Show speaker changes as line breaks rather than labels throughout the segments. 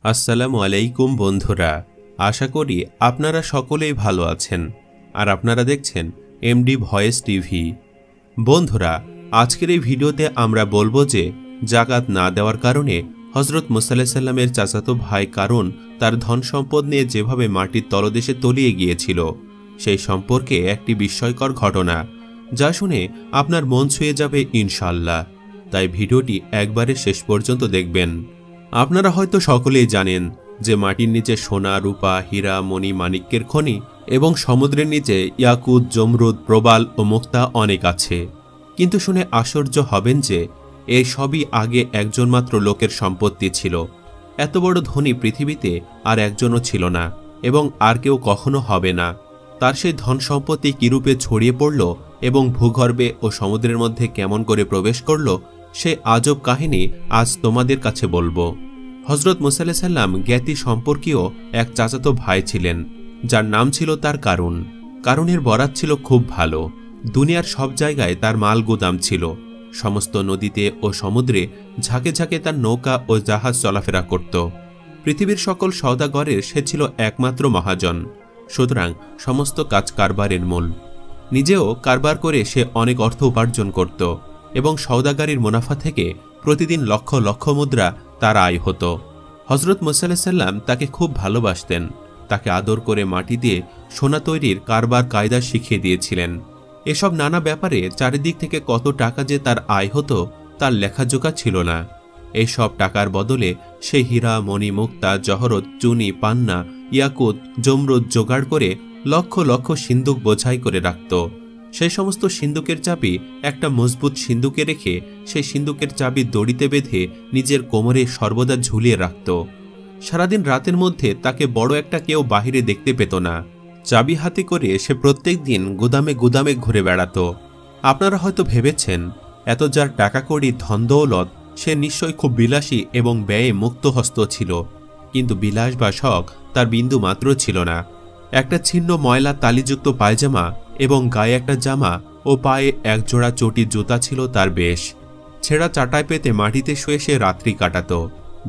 আসসালামু আলাইকুম বন্ধুরা, আশা করি আপনারা সকলেই ভালো আছেন আর আপনারা দেখছেন এমডি ভয়েস টিভি। বন্ধুরা, আজকের এই ভিডিওতে আমরা বলবো যে যাকাত না দেওয়ার কারণে হযরত মুসা আলাইহিস সালামের চাচাতো ভাই কারণ তার ধন সম্পদ নিয়ে যেভাবে মাটির তলদেশে তলিয়ে গিয়েছিল সেই সম্পর্কে একটি বিস্ময়কর ঘটনা, যা শুনে আপনার মন ছুঁয়ে যাবে ইনশাআল্লাহ। তাই ভিডিওটি একবারে শেষ পর্যন্ত দেখবেন। আপনারা হয়তো সকলেই জানেন যে মাটির নিচে সোনা, রূপা, হীরা, মণি, মাণিক্যের খনি এবং সমুদ্রের নিচে ইয়াকুত, জমরুদ, প্রবাল ও মুক্তা অনেক আছে। কিন্তু শুনে আশ্চর্য হবেন যে এই সবই আগে একজন মাত্র লোকের সম্পত্তি ছিল। এত বড় ধনী পৃথিবীতে আর একজনও ছিল না এবং আর কেউ কখনো হবে না। তার সেই ধন সম্পত্তি কিরূপে ছড়িয়ে পড়ল এবং ভূগর্ভে ও সমুদ্রের মধ্যে কেমন করে প্রবেশ করল, সে আজব কাহিনী আজ তোমাদের কাছে বলবো। হযরত মুসা আলাইহিস সালাম জ্ঞাতি সম্পর্কীয় এক চাচাতো ভাই ছিলেন, যার নাম ছিল তার কারুন। কারুনের বরাত ছিল খুব ভালো। দুনিয়ার সব জায়গায় তার মাল গুদাম ছিল। সমস্ত নদীতে ও সমুদ্রে ঝাঁকে ঝাঁকে তার নৌকা ও জাহাজ চলাফেরা করত। পৃথিবীর সকল সওদাগরের সে ছিল একমাত্র মহাজন, সুতরাং সমস্ত কাজ কারবারের মূল। নিজেও কারবার করে সে অনেক অর্থ উপার্জন করত এবং সওদাগারির মুনাফা থেকে প্রতিদিন লক্ষ লক্ষ মুদ্রা তার আয় হতো। হযরত মুসা আলাইহিস সালাম তাকে খুব ভালোবাসতেন। তাকে আদর করে মাটি দিয়ে সোনা তৈরির কারবার কায়দা শিখিয়ে দিয়েছিলেন। এসব নানা ব্যাপারে চারিদিক থেকে কত টাকা যে তার আয় হতো তার লেখাজোখা ছিল না। এই সব টাকার বদলে সে হীরা, মণি, মুক্তা, জহরত, চুনি, পান্না, ইয়াকুত, জমরুদ জোগাড় করে লক্ষ লক্ষ সিন্দুক বোঝাই করে রাখত। সেই সমস্ত সিন্দুকের চাবি একটা মজবুত সিন্দুকে রেখে সেই সিন্দুকের চাবি দড়িতে বেঁধে নিজের কোমরে সর্বদা ঝুলিয়ে রাখত। সারাদিন রাতের মধ্যে তাকে বড় একটা কেউ বাহিরে দেখতে পেত না। চাবি হাতে করে সে প্রত্যেক দিন গুদামে গুদামে ঘুরে বেড়াত। আপনারা হয়তো ভেবেছেন এত যার টাকা কড়ি, ধন দৌলত, সে নিশ্চয়ই খুব বিলাসী এবং ব্যয়ে মুক্তহস্ত ছিল। কিন্তু বিলাস বা শখ তার বিন্দু মাত্র ছিল না। একটা ছিন্ন ময়লা তালিযুক্ত পায়জামা এবং গায়ে একটা জামা ও পায়ে একজোড়া চটি জুতা ছিল তার বেশ। ছেঁড়া চাটায় পেতে মাটিতে শুয়ে সে রাত্রি কাটাত।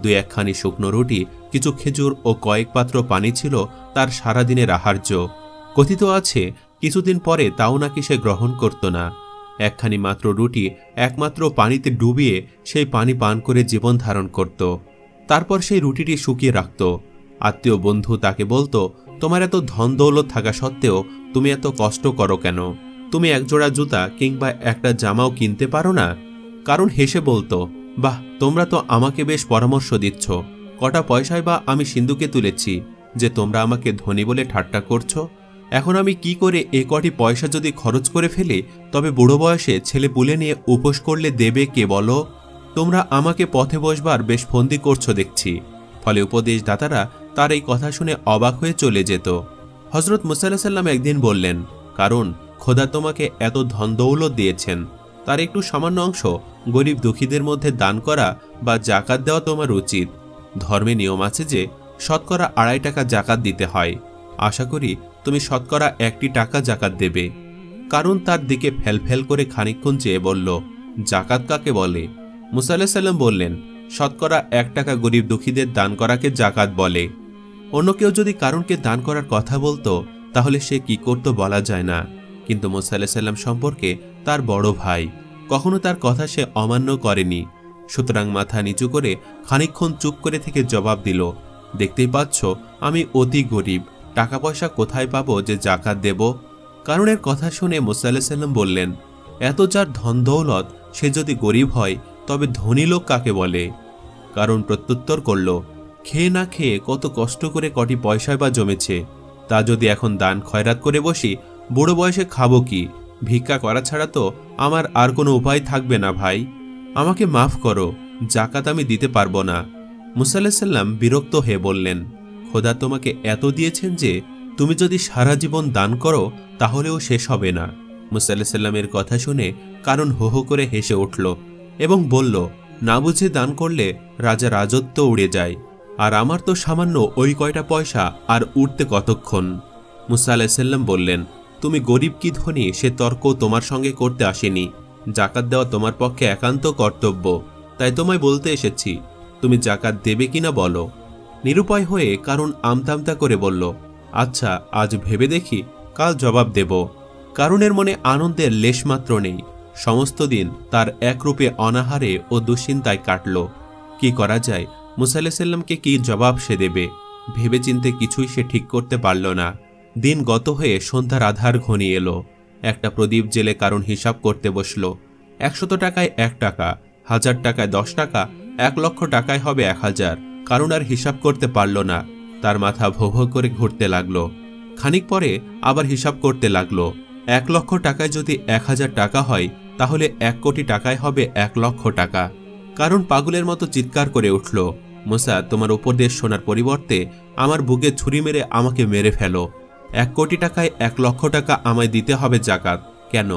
দুই একখানি শুকনো রুটি, কিছু খেজুর ও কয়েক পাত্র পানি ছিল তার সারাদিনের আহার্য। কথিত আছে কিছুদিন পরে তাও নাকি সে গ্রহণ করত না। একখানি মাত্র রুটি একমাত্র পানিতে ডুবিয়ে সেই পানি পান করে জীবন ধারণ করত। তারপর সেই রুটিটি শুকিয়ে রাখত। আত্মীয় বন্ধু তাকে বলতো, তোমার এত ধন দৌলত থাকা সত্ত্বেও তুমি এত কষ্ট করো কেন? তুমি একজোড়া জুতা কিংবা একটা জামাও কিনতে পারো না? কারণ হেসে বলতো, বাহ, তোমরা তো আমাকে বেশ পরামর্শ দিচ্ছ। কটা পয়সায় বা আমি সিন্ধুকে তুলেছি যে তোমরা আমাকে ধনী বলে ঠাট্টা করছো? এখন আমি কি করে এ কটি পয়সা যদি খরচ করে ফেলি, তবে বুড়ো বয়সে ছেলে পুলে নিয়ে উপোস করলে দেবে কে বলো? তোমরা আমাকে পথে বসবার বেশ ফন্দি করছো দেখছি। ফলে উপদেশদাতারা তার এই কথা শুনে অবাক হয়ে চলে যেত। হযরত মুসা আলাইহিস সালাম একদিন বললেন, কারণ খোদা তোমাকে এত ধন দৌলত দিয়েছেন, তার একটু সামান্য অংশ গরিব দুঃখীদের মধ্যে দান করা বা জাকাত দেওয়া তোমার উচিত। ধর্মে নিয়ম আছে যে শতকরা 2.5 টাকা জাকাত দিতে হয়। আশা করি তুমি শতকরা 1টি টাকা জাকাত দেবে। কারণ তার দিকে ফেলফেল করে খানিকক্ষণ চেয়ে বলল, জাকাত কাকে বলে? মুসা আলাইহিস সালাম বললেন, শতকরা 1 টাকা গরিব দুঃখীদের দান করাকে জাকাত বলে। অন্য কেউ যদি কারণকে দান করার কথা বলতো তাহলে সে কি করত বলা যায় না। কিন্তু মুসা আলাইহিস সালাম সম্পর্কে তার বড় ভাই, কখনো তার কথা সে অমান্য করেনি। সুতরাং মাথা নিচু করে খানিকক্ষণ চুপ করে থেকে জবাব দিল, দেখতেই পাচ্ছ আমি অতি গরিব, টাকা পয়সা কোথায় পাবো যে জাকাত দেব? কারণের কথা শুনে মুসা আলাইহিস সালাম বললেন, এত যার ধন দৌলত সে যদি গরিব হয় তবে ধনী লোক কাকে বলে? কারণ প্রত্যুত্তর করল, খেয়ে না খেয়ে কত কষ্ট করে কটি পয়সায় বা জমেছে, তা যদি এখন দান খয়রাত করে বসি, বুড়ো বয়সে খাবো কি? ভিক্ষা করা ছাড়া তো আমার আর কোনো উপায় থাকবে না ভাই। আমাকে মাফ করো, জাকাত আমি দিতে পারবো না। মুসা আলাইহিস সালাম বিরক্ত হয়ে বললেন, খোদা তোমাকে এত দিয়েছেন যে তুমি যদি সারা জীবন দান করো তাহলেও শেষ হবে না। মুসা আলাইহিস সালামের কথা শুনে কারণ হো হো করে হেসে উঠল এবং বলল, না বুঝে দান করলে রাজা রাজত্ব উড়ে যায়, আর আমার তো সামান্য ওই কয়টা পয়সা আর উঠতে কতক্ষণ। মুসা আলাইহিস সালাম বললেন, তুমি গরিব কি ধনী সে তর্ক তোমার সঙ্গে করতে আসেনি। জাকাত দেওয়া তোমার পক্ষে একান্ত কর্তব্য, তাই তোমায় বলতে এসেছি, তুমি জাকাত দেবে কিনা বলো। নিরুপায় হয়ে কারুন আমতামতা করে বলল, আচ্ছা আজ ভেবে দেখি, কাল জবাব দেব। কারুনের মনে আনন্দের লেশমাত্র নেই। সমস্ত দিন তার একরূপে অনাহারে ও দুশ্চিন্তায় কাটল। কি করা যায়, মুসা আলাইহিস সালামকে কি জবাব সে দেবে? ভেবেচিন্তে কিছুই সে ঠিক করতে পারল না। দিন গত হয়ে সন্ধ্যার আধার ঘনিয়ে এলো। একটা প্রদীপ জেলে কারুন হিসাব করতে বসল। 100 টাকায় 1 টাকা, 1000 টাকায় 10 টাকা, 1 লক্ষ টাকায় হবে 1000। কারুন আর হিসাব করতে পারল না। তার মাথা ভো ভো করে ঘুরতে লাগলো। খানিক পরে আবার হিসাব করতে লাগলো। 1 লক্ষ টাকায় যদি 1000 টাকা হয়, তাহলে 1 কোটি টাকায় হবে 1 লক্ষ টাকা। কারুন পাগলের মতো চিৎকার করে উঠল, মুসা, তোমার উপদেশ শোনার পরিবর্তে আমার বুকে ছুরি মেরে আমাকে মেরে ফেলো। 1 কোটি টাকায় 1 লক্ষ টাকা আমায় দিতে হবে জাকাত। কেন?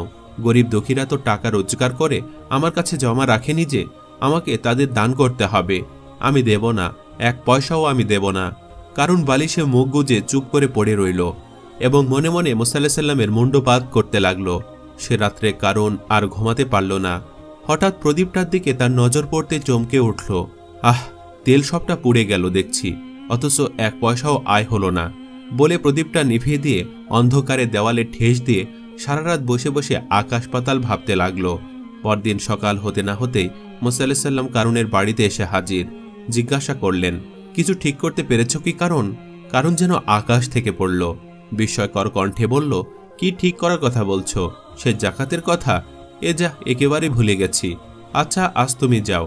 গরিব দুঃখীরা তো টাকা রোজগার করে আমার কাছে জমা রাখেনি যে? আমাকে তাদের দান করতে হবে। আমি দেব না, 1 পয়সাও আমি দেব না। কারুন বালিশে মুখ গুজে চুপ করে পড়ে রইল এবং মনে মনে মুসা আলাইহিস সালামের মুন্ডপাত করতে লাগলো। সে রাত্রে কারুন আর ঘুমাতে পারল না। হঠাৎ প্রদীপটার দিকে তার নজর পড়তে চমকে উঠল। আহ, তেল সবটা পুড়ে গেল দেখছি, অথচ 1 পয়সাও আয় হলো না বলে প্রদীপটা নিভিয়ে দিয়ে অন্ধকারে দেওয়ালে ঠেস দিয়ে সারা রাত বসে বসে আকাশ পাতাল ভাবতে লাগলো। পরদিন সকাল হতে না হতেই মুসা আলাইহিস সালাম কারুনের বাড়িতে এসে হাজির। জিজ্ঞাসা করলেন, কিছু ঠিক করতে পেরেছ কি কারুন? কারুন যেন আকাশ থেকে পড়ল। বিস্ময়কর কণ্ঠে বলল, কি ঠিক করার কথা বলছো? সে জাকাতের কথা? এ যা, একেবারে ভুলে গেছি। আচ্ছা, আজ তুমি যাও,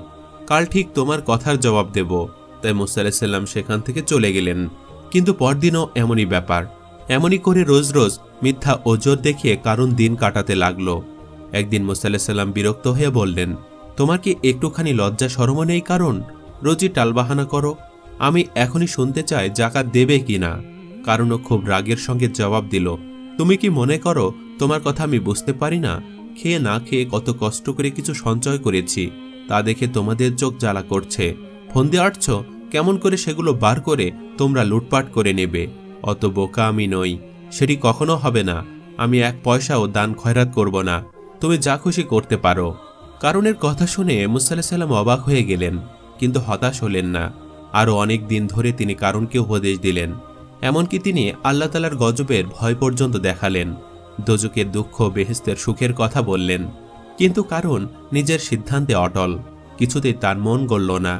কাল ঠিক তোমার কথার জবাব দেব। তাই মুসা আলাইহিস সালাম সেখান থেকে চলে গেলেন। কিন্তু পরদিনও এমনই ব্যাপার। এমনই করে রোজ রোজ মিথ্যা ওজর দেখিয়ে কারুন দিন কাটাতে লাগলো। একদিন মুসা আলাইহিস সালাম বিরক্ত হয়ে বললেন, তোমার কি একটুখানি লজ্জা শরমও নেই কারুন? রোজই টালবাহানা করো। আমি এখনই শুনতে চাই জাকাত দেবে কি না। কারুনও খুব রাগের সঙ্গে জবাব দিল, তুমি কি মনে করো তোমার কথা আমি বুঝতে পারি না? খেয়ে না খেয়ে কত কষ্ট করে কিছু সঞ্চয় করেছি, তা দেখে তোমাদের চোখ জ্বালা করছে। ফন্দি আটছ কেমন করে সেগুলো বার করে তোমরা লুটপাট করে নেবে। অত বোকা আমি নই, সেটি কখনো হবে না। আমি 1 পয়সাও দান খয়রাত করব না। তুমি যা খুশি করতে পারো। কারুনের কথা শুনে মুসা আলাইহিস সালাম অবাক হয়ে গেলেন, কিন্তু হতাশ হলেন না। আরও অনেক দিন ধরে তিনি কারুনকে উপদেশ দিলেন। এমনকি তিনি আল্লাহ তাআলার গজবের ভয় পর্যন্ত দেখালেন। দোজখের দুঃখ, বেহেশতের সুখের কথা বললেন। কিন্তু কারুন নিজের সিদ্ধান্তে অটল। কিছুতেই তার মন গলল না।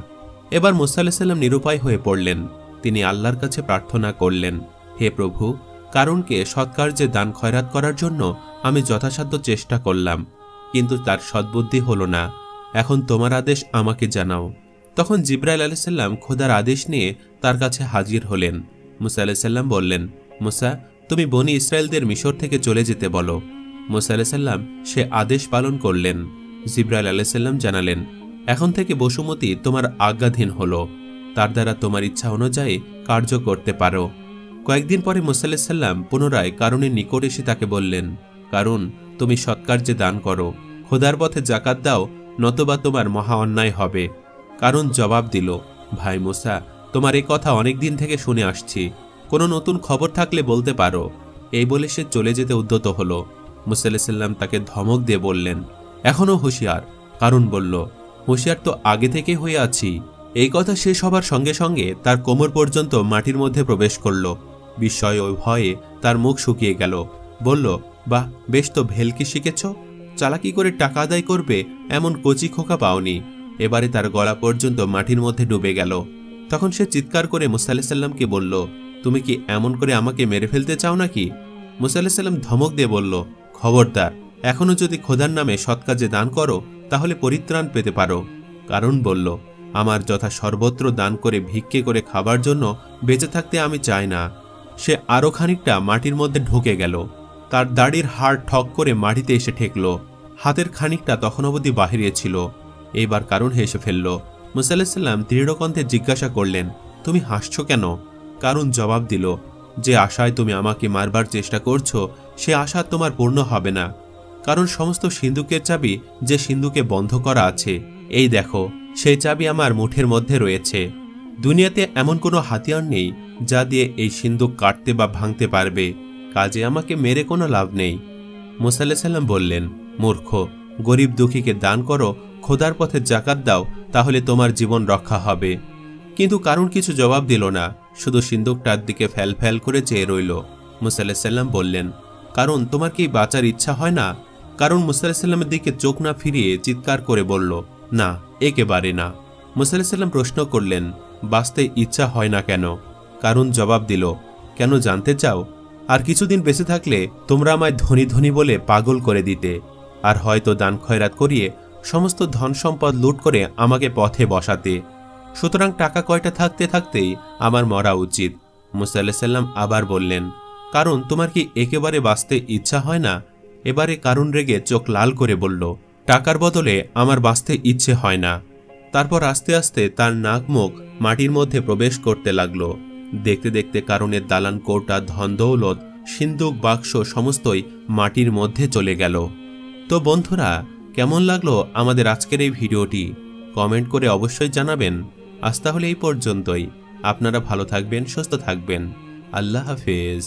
এবার মুসা আলাইহিস সালাম নিরুপায় হয়ে পড়লেন। তিনি আল্লাহর কাছে প্রার্থনা করলেন, হে প্রভু, কারুনকে সৎকার্যে দান খয়রাত করার জন্য আমি যথাসাধ্য চেষ্টা করলাম, কিন্তু তার সদ্বুদ্ধি হলো না। এখন তোমার আদেশ আমাকে জানাও। তখন জিবরাইল আলাইহিস সালাম খোদার আদেশ নিয়ে তার কাছে হাজির হলেন। মুসা আলাইহিস সালাম বললেন, মুসা, তুমি বনি ইসরায়েলদের মিশর থেকে চলে যেতে বলো। মুসা আলাইহিস সালাম সে আদেশ পালন করলেন। জিবরাইল আলাইহিস সালাম জানালেন, এখন থেকে বসুমতী তোমার আজ্ঞাধীন হলো। তার দ্বারা তোমার ইচ্ছা অনুযায়ী কার্য করতে পারো। কয়েকদিন পরে মুসা আলাইহিস সালাম পুনরায় কারুনের নিকট এসে তাকে বললেন, কারুন, তুমি সৎকার্যে দান করো, খোদার পথে জাকাত দাও, নতবা তোমার মহা অন্যায় হবে। কারুন জবাব দিল, ভাই মুসা, তোমার এই কথা অনেক দিন থেকে শুনে আসছি, কোনো নতুন খবর থাকলে বলতে পারো। এই বলে সে চলে যেতে উদ্যত হলো। মুসা আলাইহিস সালাম তাকে ধমক দিয়ে বললেন, এখনও হুঁশিয়ার। কারুন বলল, হুঁশিয়ার তো আগে থেকে হয়ে আছি। এই কথা শেষ হবার সঙ্গে সঙ্গে তার কোমর পর্যন্ত মাটির মধ্যে প্রবেশ করল। বিস্ময় ও ভয়ে তার মুখ শুকিয়ে গেল। বলল, বাহ, বেশ তো ভেলকি শিখেছ। চালাকি করে টাকা আদায় করবে এমন কচি খোকা পাওনি। এবারে তার গলা পর্যন্ত মাটির মধ্যে ডুবে গেল। তখন সে চিৎকার করে মুসা আলাইহিস সালামকে বলল, তুমি কি এমন করে আমাকে মেরে ফেলতে চাও নাকি? মুসা আলাইহিস সালাম ধমক দিয়ে বলল, খবরদার, এখনো যদি খোদার নামে সৎ কাজে দান করো তাহলে পরিত্রাণ পেতে পারো। কারণ বলল, আমার যথা সর্বত্র দান করে ভিক্ষে করে খাবার জন্য বেঁচে থাকতে আমি চাই না। সে আরও খানিকটা মাটির মধ্যে ঢুকে গেল। তার দাড়ির হাড় ঠক করে মাটিতে এসে ঠেকল। হাতের খানিকটা তখন অবধি বাহিরে ছিল। এইবার কারুন হেসে ফেলল। মুসা আলাইহিস সালাম দৃঢ় কণ্ঠে জিজ্ঞাসা করলেন, তুমি হাসছ কেন? কারুন জবাব দিল, যে আশায় তুমি আমাকে মারবার চেষ্টা করছো সে আশা তোমার পূর্ণ হবে না। কারণ সমস্ত সিন্ধুকের চাবি যে সিন্ধুকে বন্ধ করা আছে, এই দেখো, সেই চাবি আমার মুঠের মধ্যে রয়েছে। দুনিয়াতে এমন কোনো হাতিয়ার নেই যা দিয়ে এই সিন্ধুক কাটতে বা ভাঙতে পারবে। কাজে আমাকে মেরে কোনো লাভ নেই। মুসা আলাইহিস সালাম বললেন, মূর্খ, গরিব দুঃখীকে দান করো, খোদার পথে জাকাত দাও, তাহলে তোমার জীবন রক্ষা হবে। কিন্তু কারুন কিছু জবাব দিল না, শুধু সিন্দুকটার দিকে ফ্যাল ফ্যাল করে চেয়ে রইল। মুসা আলাইহিস সালাম বললেন, কারণ তোমার কি বাঁচার ইচ্ছা হয় না? কারণ মুসা আলাইহিস সালামের দিকে চোখ না ফিরিয়ে চিৎকার করে বলল, না, একেবারে না। মুসা আলাইহিস সালাম প্রশ্ন করলেন, বাঁচতে ইচ্ছা হয় না কেন? কারণ জবাব দিল, কেন জানতে চাও? আর কিছুদিন বেঁচে থাকলে তোমরা আমায় ধনী ধনী বলে পাগল করে দিতে, আর হয়তো দান খয়রাত করিয়ে সমস্ত ধন সম্পদ লুট করে আমাকে পথে বসাতে। সুতরাং টাকা কয়টা থাকতে থাকতেই আমার মরা উচিত। মুসা আলাইহিস সালাম আবার বললেন, কারণ তোমার কি একেবারে বাঁচতে ইচ্ছা হয় না? এবারে কারুন রেগে চোখ লাল করে বলল, টাকার বদলে আমার বাঁচতে ইচ্ছে হয় না। তারপর আস্তে আস্তে তার নাক মুখ মাটির মধ্যে প্রবেশ করতে লাগলো। দেখতে দেখতে কারুনের দালান কোটা, ধন দৌলত, সিন্দুক, বাক্স সমস্তই মাটির মধ্যে চলে গেল। তো বন্ধুরা, কেমন লাগলো আমাদের আজকের এই ভিডিওটি? কমেন্ট করে অবশ্যই জানাবেন। আজ তাহলে এই পর্যন্তই। আপনারা ভালো থাকবেন, সুস্থ থাকবেন। আল্লাহ হাফেজ।